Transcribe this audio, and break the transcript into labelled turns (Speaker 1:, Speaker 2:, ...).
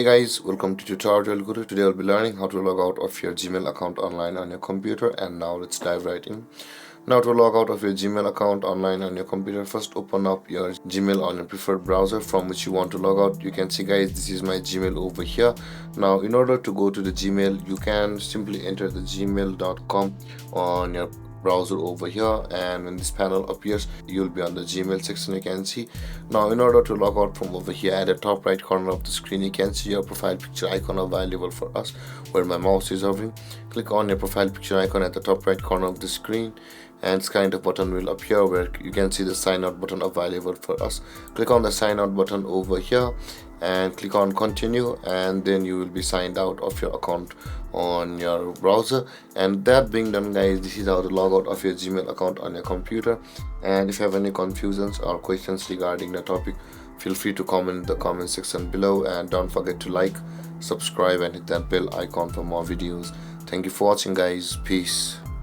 Speaker 1: Hey guys, welcome to TutorialGuru. Today I'll be learning how to log out of your Gmail account online on your computer, and now let's dive right in. Now to log out of your Gmail account online on your computer, first open up your Gmail on your preferred browser from which you want to log out. You can see guys, this is my Gmail over here. Now in order to go to the Gmail, you can simply enter the gmail.com on your browser over here, and when this panel appears you'll be on the Gmail section. You can see now in order to log out from over here, at the top right corner of the screen you can see your profile picture icon available for us where my mouse is hovering. Click on your profile picture icon at the top right corner of the screen, and kind of button will appear where you can see the sign out button available for us. Click on the sign out button over here and click on continue, and then you will be signed out of your account on your browser. And that being done guys, this is how to log out of your Gmail account on your computer. And if you have any confusions or questions regarding the topic, feel free to comment in the comment section below, and don't forget to like, subscribe and hit that bell icon for more videos. Thank you for watching guys. Peace.